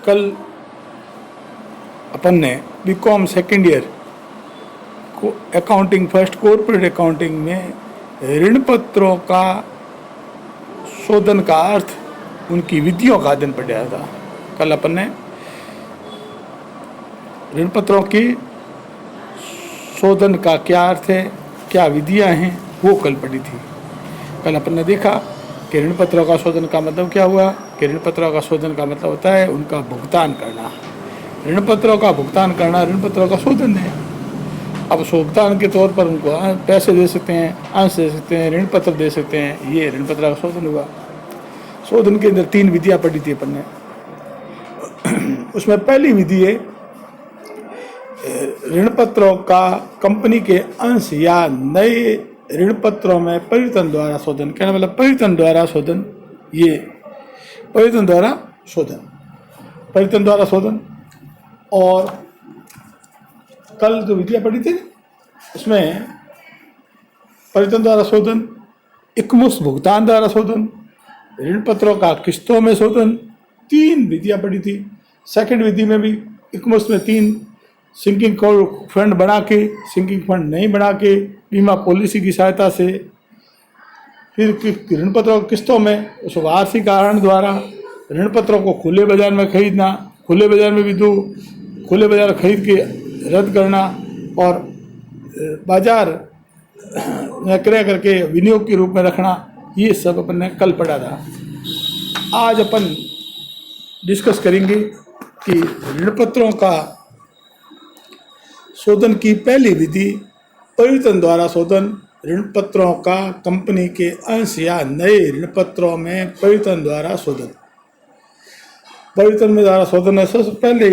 कल अपन ने BCom second year को अकाउंटिंग फर्स्ट कॉर्पोरेट अकाउंटिंग में ऋण पत्रों का शोधन का अर्थ, उनकी विधियों का अध्ययन पढ़ा था। कल अपन ने ऋण पत्रों की शोधन का क्या अर्थ है, क्या विधियां हैं, वो कल पढ़ी थी। कल अपन ने देखा कि ऋण पत्रों का शोधन का मतलब क्या हुआ कि ऋण पत्रों का शोधन का मतलब होता है उनका भुगतान करना। ऋण पत्रों का भुगतान करना ऋण पत्रों का शोधन है। अब भुगतान के तौर पर उनको पैसे दे सकते हैं, अंश दे सकते हैं, ऋण पत्र दे सकते हैं, ये ऋण पत्र का शोधन हुआ। शोधन के अंदर 3 विधियां पढ़ी थी अपन ने। उसमें पहली विधि है ऋण पत्रों का कंपनी के अंश या नए ऋण पत्रों में परिवर्तन द्वारा शोधन। कहने मतलब परिवर्तन द्वारा शोधन, ये परिवर्तन द्वारा शोधन, परिवर्तन द्वारा शोधन। और कल जो विधियां पढ़ी थी उसमें परिवर्तन द्वारा शोधन, एकमुश्त भुगतान द्वारा शोधन, ऋण पत्रों का किस्तों में शोधन, 3 विधियां पढ़ी थी। सेकंड विधि में भी एकमुश्त में 3 सिंकिंग फंड बना के, सिंकिंग फंड नहीं बना के, बीमा पॉलिसी की सहायता से, फिर ऋण पत्रों किस्तों में उस वार्षिक आहरण द्वारा ऋण पत्रों को खुले बाजार में खरीदना, खुले बाजार में भी दो, खुले बाजार खरीद के रद्द करना और बाजार में क्रय करके विनियोग के रूप में रखना, ये सब अपन ने कल पढ़ा था। आज अपन डिस्कस करेंगे कि ऋण पत्रों का शोधन की पहली विधि परिवर्तन द्वारा शोधन। ऋण पत्रों का कंपनी के अंश या नए ऋण पत्रों में परिवर्तन द्वारा शोधन। परिवर्तन में द्वारा शोधन है सबसे पहले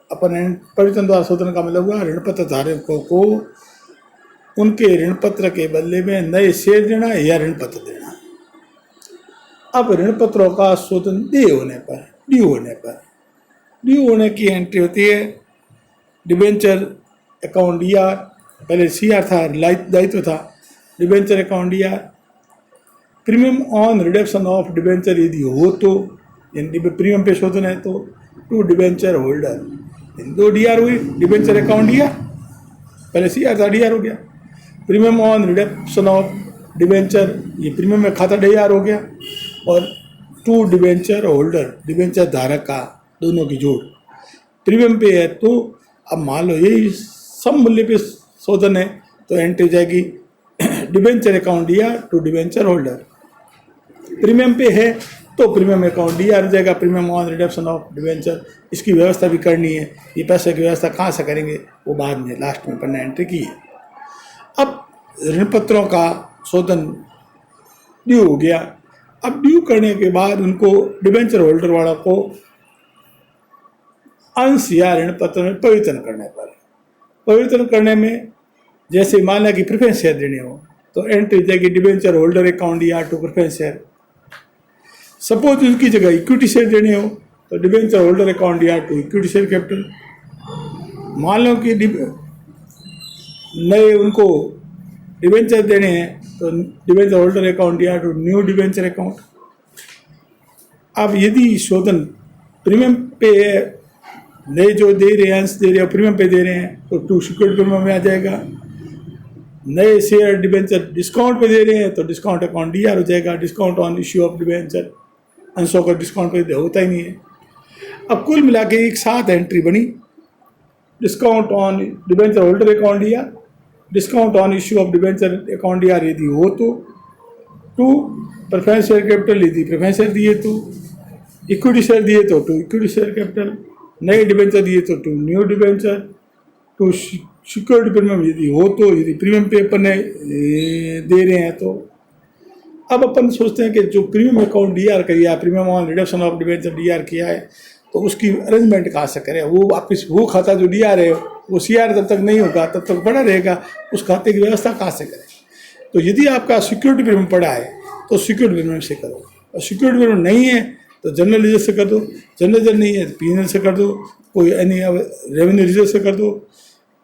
अपन परिवर्तन द्वारा शोधन का मतलब हुआ ऋण पत्र धारकों को उनके ऋण पत्र के बदले में नए शेयर देना या ऋण पत्र देना। अब ऋण पत्रों का शोधन ड्यू होने की एंट्री होती है डिबेंचर अकाउंट डीआर, पहले सीआर था, दायित्व था, debenture account D R. Premium on reduction of debenture यदि हो तो, यानी प्रीमियम पे शोधन है तो, टू डिबेंचर होल्डर, 2 डीआर हुई, डिबेंचर अकाउंट डीआर, पहले सीआर था, डीआर हो गया। Premium on reduction of debenture, ये प्रीमियम में खाता डीआर हो गया, और 2 डिबेंचर होल्डर, डिबेंचर धारक का दोनों की जोड़ प्रीमियम पे है। तो अब मान लो यही सम मूल्य पे शोधन है तो एंट्री हो जाएगी debenture account DR to debenture holder. Premium pay है तो प्रीमियम अकाउंट डीआर हो जाएगा, premium on reduction of debenture. इसकी व्यवस्था भी करनी है, ये पैसे की व्यवस्था कहाँ से करेंगे वो बाद में लास्ट में अपन ने एंट्री की है। अब ऋण पत्रों का शोधन ड्यू हो गया। अब ड्यू करने के बाद उनको डिबेंचर होल्डर वालों को अंश या ऋण पत्र में परिवर्तन करने पर, परिवर्तन करने में जैसे मान लिया कि प्रेफरेंस शेयर देने हो तो एंट्री जाएगी डिबेंचर होल्डर अकाउंट या टू प्रेफरेंस शेयर। सपोज उसकी जगह इक्विटी शेयर देने हो तो डिबेंचर होल्डर अकाउंट या टू इक्विटी शेयर कैपिटल। मान लो कि नए उनको डिबेंचर देने हैं तो डिबेंचर होल्डर अकाउंट या टू न्यू डिबेंचर अकाउंट। अब यदि शोधन प्रीमियम पे नए जो दे रहे हैं, अंश दे रहे हैं, प्रीमियम पे दे रहे हैं तो 2 सिक्योर्ड प्रीमियम में आ जाएगा। नए शेयर डिबेंचर डिस्काउंट पे दे रहे हैं तो डिस्काउंट अकाउंट डीआर हो जाएगा, discount on issue of debenture, अंशों का डिस्काउंट पे होता ही नहीं है। अब कुल मिला के एक साथ एंट्री बनी, discount on debenture holder account D R, discount on issue of debenture account D R यदि हो तो, 2 प्रेफरेंस शेयर कैपिटल यदि प्रेफरेंस शेयर दिए तो, इक्विटी शेयर दिए तो 2 इक्विटी शेयर कैपिटल, नए डिबेंचर दिए तो 2 न्यू डिबेंचर, 2 सिक्योर्ड प्रीमियम यदि हो तो, यदि प्रीमियम पे अपन दे रहे हैं तो। अब अपन सोचते हैं कि जो प्रीमियम अकाउंट डीआर किया, premium on reduction of debenture DR किया है तो उसकी अरेंजमेंट कहाँ से करें। वो वापिस वो खाता जो डीआर है वो सीआर जब तक नहीं होगा तब तक पड़ा रहेगा, उस खाते की व्यवस्था कहाँ से करें। तो यदि आपका सिक्योरिटी प्रीमियम पड़ा है तो सिक्योरिटी प्रीमियम से करो, और सिक्योरिटी प्रीमियम नहीं है तो जनरल रिजर्व से कर दो, जनरल रिजर्व नहीं है तो पीएनएल से कर दो, कोई एनी रेवेन्यू रिजर्व से कर दो,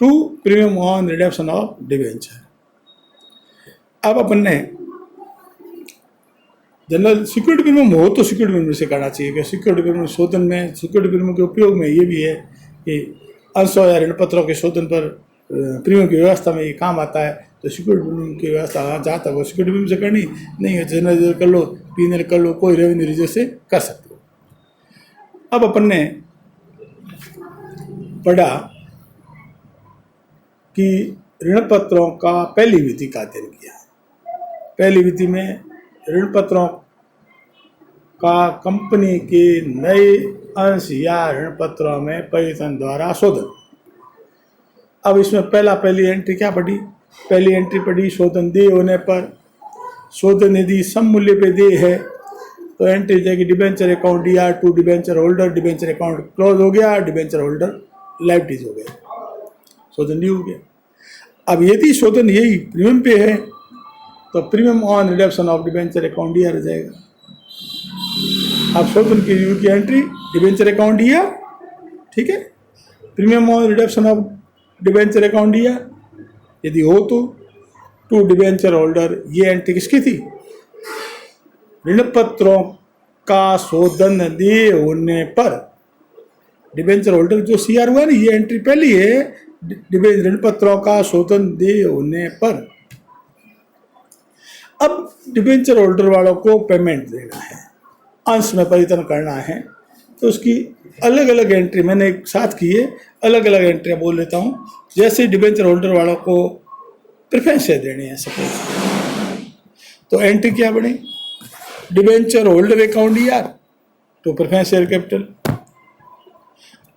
2 premium on reduction of debenture. अब अपन ने जनरल सिक्योरिटी प्रीमियम हो तो सिक्योरिटी प्रीमियम से करना चाहिए कि सिक्योरिटी प्रीमियम शोधन में, सिक्योरिटी प्रीमियम के उपयोग में ये भी है कि अंशों या ऋण पत्रों के शोधन पर प्रीमियम की व्यवस्था में ये काम आता है। तो सिक्योरिटी प्रीमियम की व्यवस्था जहाँ तक हो सिक्योरिटी प्रीमियम से करनी, नहीं है जनरल रिजर्व कर लो, पीएनएल कर लो, कोई रेवेन्यू रिजर्व से कर सकते हो। अब अपन ने पढ़ा कि ऋण पत्रों का पहली विधि का अध्ययन किया। पहली विधि में ऋण पत्रों का कंपनी के नए अंश या ऋण पत्रों में परिवर्तन द्वारा शोधन। अब इसमें पहली एंट्री क्या पढ़ी? पहली एंट्री पढ़ी शोधन देय होने पर। शोधन यदि सम मूल्य पे देय है तो एंट्री जाएगी debenture account DR to debenture holder, debenture account close हो गया, डिबेंचर होल्डर लाइबिलिटीज हो गया, शोधन ड्यू हो गया। अब यदि शोधन यही प्रीमियम पे है तो premium on reduction of debenture account D R जाएगा। अब शोधन की ड्यू की एंट्री डिबेंचर अकाउंट डीआर, ठीक है, premium on reduction of debenture account D R यदि हो तो टू डिबेंचर होल्डर, ये एंट्री किसकी थी? ऋण पत्रों का शोधन देय होने पर। डिबेंचर होल्डर जो सीआर हुआ ना, ये एंट्री पहली है, ऋण पत्रों का शोधन देय होने पर। अब डिबेंचर होल्डर वालों को पेमेंट देना है, अंश में परिवर्तन करना है, तो उसकी अलग अलग एंट्री मैंने एक साथ की है, अलग अलग एंट्रियाँ बोल लेता हूँ। जैसे डिबेंचर होल्डर वालों को प्रेफरेंस शेयर देने हैं सपोज, तो एंट्री क्या बने? डिबेंचर होल्डर अकाउंट डीआर तो प्रेफरेंस शेयर कैपिटल।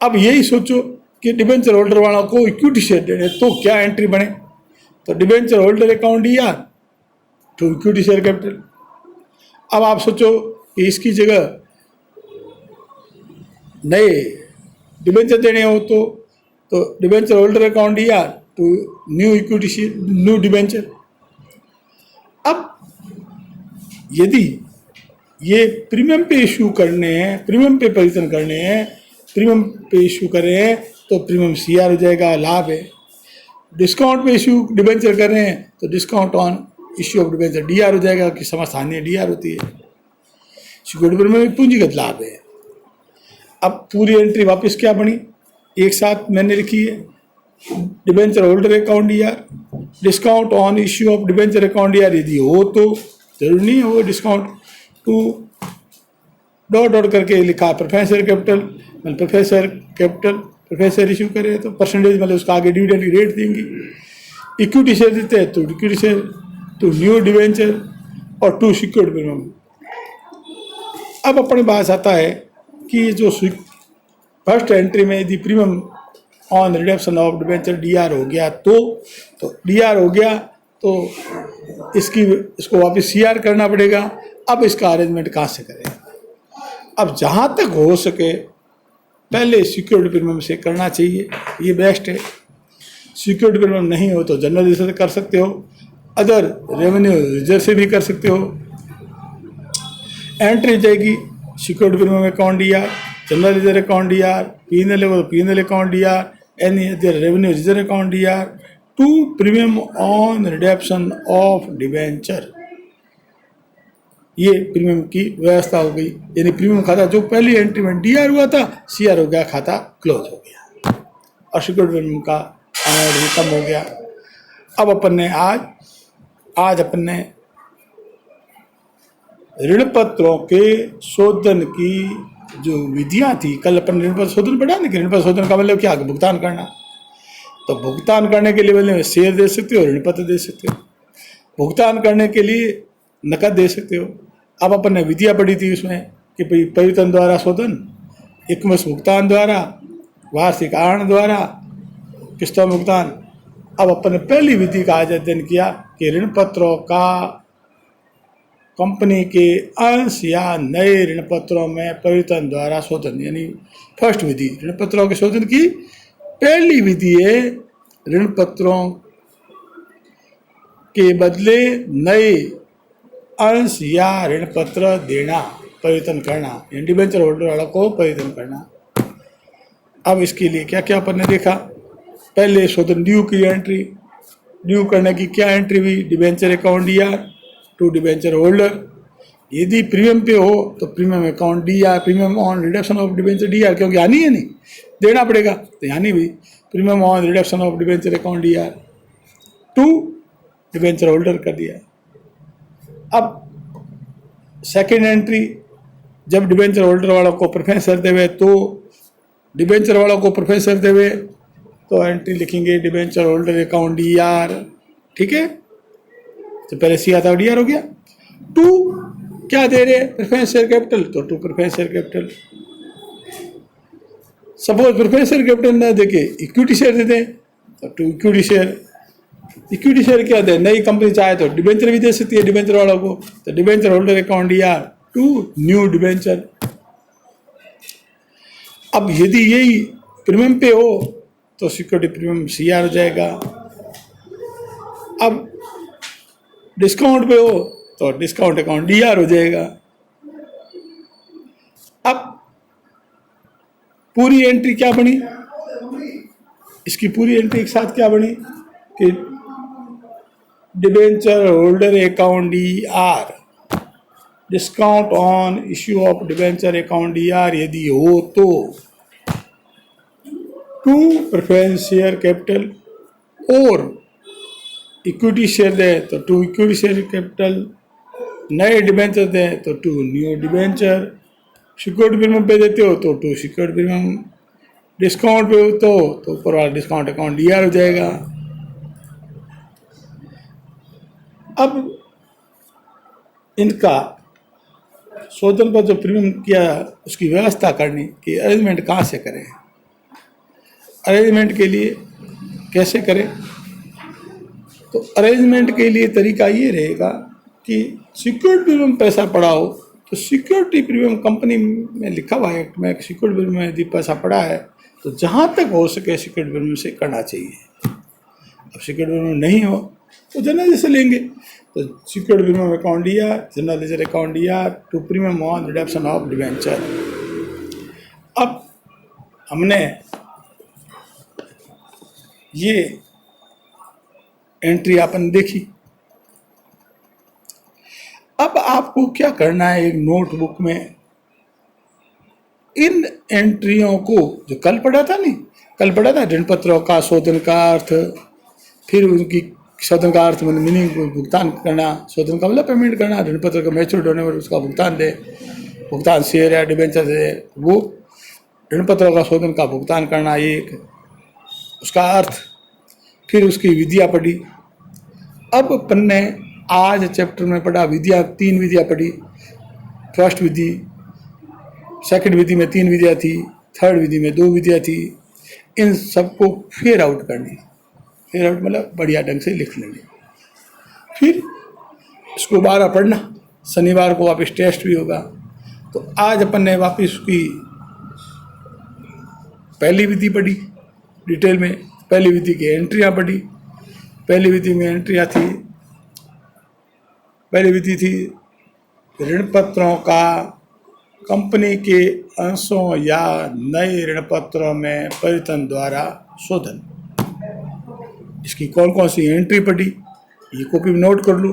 अब यही सोचो कि डिबेंचर होल्डर वालों को इक्विटी शेयर देने, तो क्या एंट्री बने? तो debenture holder account DR to equity share capital. अब आप सोचो कि इसकी जगह नए डिबेंचर देने हो तो debenture holder account DR to new equity share, new debenture. अब यदि ये प्रीमियम पे इशू करने हैं, प्रीमियम पे परिवर्तन करने हैं, प्रीमियम पे इशू कर रहे हैं तो प्रीमियम सीआर हो जाएगा, लाभ है। डिस्काउंट पे इशू डिबेंचर कर रहे हैं तो discount on issue of debenture DR हो जाएगा, कि समस्थानीय डीआर होती है। सिक्योरिटी में पूंजीगत लाभ है। अब पूरी एंट्री वापस क्या बनी? एक साथ मैंने लिखी है, debenture holder account D R, discount on issue of debenture account D R यदि हो तो, जरूरी नहीं है वो डिस्काउंट, टू डॉट डॉट करके लिखा प्रेफरेंस शेयर कैपिटल, मतलब प्रेफरेंस शेयर इशू करे तो परसेंटेज, मतलब उसका आगे डिविडेंड की रेट देंगी। इक्विटी शेयर देते हैं तो equity share, to new debenture और टू सिक्योर्ड प्रीमियम। अब अपने पास आता है कि जो फर्स्ट एंट्री में यदि premium on reduction of debenture DR हो गया तो डीआर हो गया तो इसको वापस सीआर करना पड़ेगा। अब इसका अरेंजमेंट कहाँ से करें? अब जहाँ तक हो सके पहले सिक्योरिटी प्रीमियम से करना चाहिए, ये बेस्ट है। सिक्योरिटी प्रीमियम नहीं हो तो जनरल रिजर्व से कर सकते हो, अदर रेवेन्यू रिजर्व से भी कर सकते हो। एंट्री जाएगी security premium account DR, general reserve account DR, PNL हो तो PNL account DR, any other revenue reserve account DR, to premium on reduction of debenture. ये प्रीमियम की व्यवस्था हो गई, यानी प्रीमियम खाता जो पहली एंट्री में डीआर हुआ था सीआर हो गया, खाता क्लोज हो गया और सिक्योरिटी प्रीमियम का अमाउंट भी कम हो गया। अब अपन ने आज अपन ने ऋण पत्रों के शोधन की जो विधियां थी, कल अपन ऋण पत्र शोधन पढ़ा ना कि ऋण पत्र शोधन का मतलब क्या? भुगतान करना। तो भुगतान करने के लिए मतलब शेयर दे सकते हो, ऋण पत्र दे सकते हो, भुगतान करने के लिए नकद दे सकते हो। अब अपन ने विधियाँ पढ़ी थी उसमें कि भाई परिवर्तन द्वारा शोधन, एकमुश्त भुगतान द्वारा, वार्षिक आहरण द्वारा, किस्तों में भुगतान। अब अपन ने पहली विधि का आज अध्ययन किया कि ऋण पत्रों का कंपनी के अंश या नए ऋण पत्रों में परिवर्तन द्वारा शोधन, यानी फर्स्ट विधि ऋण पत्रों के शोधन की पहली विधि है ऋण पत्रों के बदले नए अंश या ऋण पत्र देना, परिवर्तन करना, डिबेंचर होल्डर वालों को परिवर्तन करना। अब इसके लिए क्या क्या अपन ने देखा? पहले शोधन ड्यू की एंट्री, ड्यू करने की क्या एंट्री हुई? Debenture account DR to debenture holder, यदि प्रीमियम पे हो तो premium account D R, premium on reduction of debenture D R, क्योंकि आनी है नहीं, देना पड़ेगा तो यानी भी premium on reduction of debenture account D R to debenture holder कर दिया। अब सेकेंड एंट्री, जब डिबेंचर होल्डर वालों को प्रेफरेंस करते हुए तो डिबेंचर वालों को प्रेफरेंस करते हुए तो एंट्री लिखेंगे debenture holder account D are, ठीक है। तो पहले सी आता डी आर हो गया। टू क्या दे रहे प्रेफरेंस शेयर कैपिटल, तो to preference share capital. Suppose preference share capital ना देके इक्विटी शेयर दे दें तो to equity share. Equity share क्या दे, नई कंपनी चाहे तो डिबेंचर भी दे सकती है डिबेंचर वालों को, तो debenture holder account D R to new debenture. अब यदि यही प्रीमियम पे हो तो सिक्योरिटी प्रीमियम सी आर हो जाएगा। अब डिस्काउंट पे हो तो डिस्काउंट अकाउंट डी आर हो जाएगा। अब पूरी एंट्री क्या बनी, इसकी पूरी एंट्री एक साथ क्या बनी कि debenture holder account D R, discount on issue of debenture account D R यदि हो तो टू प्रेफरेंस शेयर कैपिटल, और इक्विटी शेयर दे तो टू इक्विटी शेयर कैपिटल, नए डिबेंचर दे तो to new debenture, security premium pay देते हो तो टू सिक्योरिटी प्रीमियम, डिस्काउंट पे हो तो ऊपर वाला डिस्काउंट अकाउंट डी आर हो जाएगा। अब इनका शोधन पर जो प्रीमियम किया उसकी व्यवस्था करनी कि अरेंजमेंट कहाँ से करें, अरेंजमेंट के लिए कैसे करें, तो अरेंजमेंट के लिए तरीका ये रहेगा कि सिक्योरिटी प्रीमियम पैसा पड़ा हो तो सिक्योरिटी प्रीमियम कंपनी में लिखा हुआ है एक्ट में, सिक्योरिटी प्रीमियम यदि पैसा पड़ा है तो जहाँ तक हो सके सिक्योरिटी प्रीमियम से करना चाहिए। अब सिक्योरिटी प्रीमियम नहीं हो तो जनरल से लेंगे, तो security premium account D R, general ledger account D R to premium on reduction of debenture. अब हमने ये एंट्री अपन देखी। अब आपको क्या करना है, एक नोटबुक में इन एंट्रियों को, जो कल पढ़ा था नहीं, कल पढ़ा था ऋण पत्रों का शोधन का अर्थ, फिर उनकी शोधन का अर्थ मतलब मीनिंग भुगतान करना, शोधन का मतलब पेमेंट करना, ऋण पत्र का मैच्योर होने पर उसका भुगतान दे, भुगतान शेयर या डिबेंचर दे, वो ऋण पत्रों का शोधन का भुगतान करना एक, उसका अर्थ, फिर उसकी विधियाँ पढ़ी। अब अपन ने आज चैप्टर में पढ़ा विधियाँ, 3 विधियाँ पढ़ी। फर्स्ट विधि, सेकंड विधि में 3 विधियाँ थी, थर्ड विधि में 2 विधियाँ थी। इन सबको फेयर आउट करनी, फेयर आउट मतलब बढ़िया ढंग से लिख लेंगे, फिर इसको दोबारा पढ़ना। शनिवार को वापस टेस्ट भी होगा। तो आज अपन ने वापस उसकी पहली विधि पढ़ी डिटेल में, पहली विधि की एंट्रियाँ पढ़ी। पहली विधि में एंट्रियाँ थी, पहली विधि थी ऋण पत्रों का कंपनी के अंशों या नए ऋण पत्रों में परिवर्तन द्वारा शोधन। इसकी कौन कौन सी एंट्री पढ़ी ये कॉपी में नोट कर लो।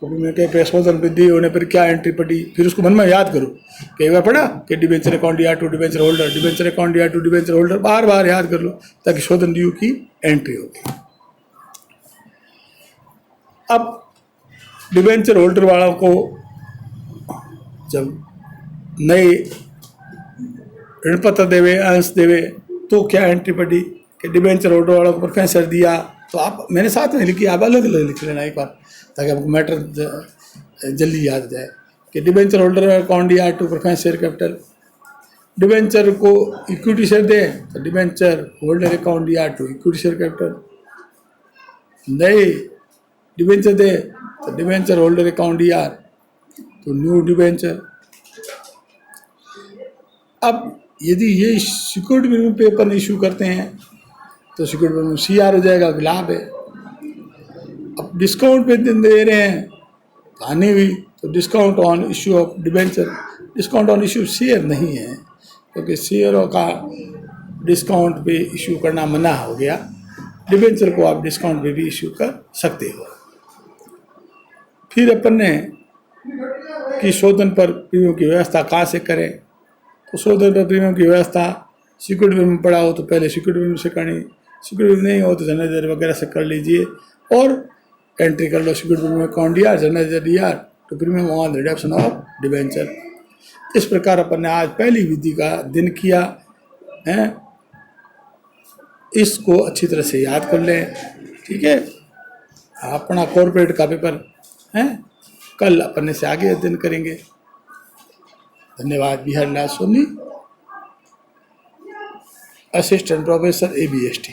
कॉपी में क्या शोधन विधि होने पर क्या एंट्री पढ़ी, फिर उसको मन में याद करो। कई बार पढ़ा कि डिबेंचर अकाउंट या to debenture holder, debenture account या टू डिबेंचर होल्डर, बार बार याद कर लो ताकि शोधन ड्यू की एंट्री होगी। अब डिबेंचर होल्डर वालों को जब नए ऋण पत्र देवे, अंश देवे, तो क्या एंट्री पड़ी कि डिबेंचर होल्डर वालों को प्रेफरेंस दिया। तो आप मैंने साथ में लिखी, आप अलग अलग लिख लेना एक बार ताकि आपको मैटर जल्दी याद जाए कि डिबेंचर होल्डर अकाउंट या to preference share capital, debenture को इक्विटी शेयर दें तो डिबेंचर होल्डर अकाउंट या टू इक्विटी शेयर कैपिटल, नए डिबेंचर दे तो डिबेंचर होल्डर अकाउंट या तो न्यू डिबेंचर। अब यदि ये सिक्योरिटी प्रीमियम पेपर इशू करते हैं तो सिक्योरिटी प्रीमियम सी आर हो जाएगा, लाभ है। अब डिस्काउंट पे दे रहे हैं तो हानि हुई, तो discount on issue of debenture, discount on issue share नहीं है क्योंकि शेयरों का डिस्काउंट पे इशू करना मना हो गया। डिबेंचर को आप डिस्काउंट पे भी इशू कर सकते हो। फिर अपन ने कि शोधन पर प्रीमियम की व्यवस्था कहाँ से करें। तो शोधन पर प्रीमियम की व्यवस्था सिक्योरिटी बीमा पड़ा हो तो पहले सिक्योरिटी बीमा से करनी, सिक्योरिटी बीमा नहीं हो तो जनरल वगैरह से कर लीजिए और एंट्री कर लो सिक्योरिटी बीमा account D R general D R to premium on reduction of debenture. इस प्रकार अपन ने आज पहली विधि का दिन किया है, इसको अच्छी तरह से याद कर लें। ठीक है, अपना कॉर्पोरेट का पेपर है कल अपन से आगे अध्ययन करेंगे। धन्यवाद। बिहार लाल सोनी, असिस्टेंट प्रोफेसर ABST।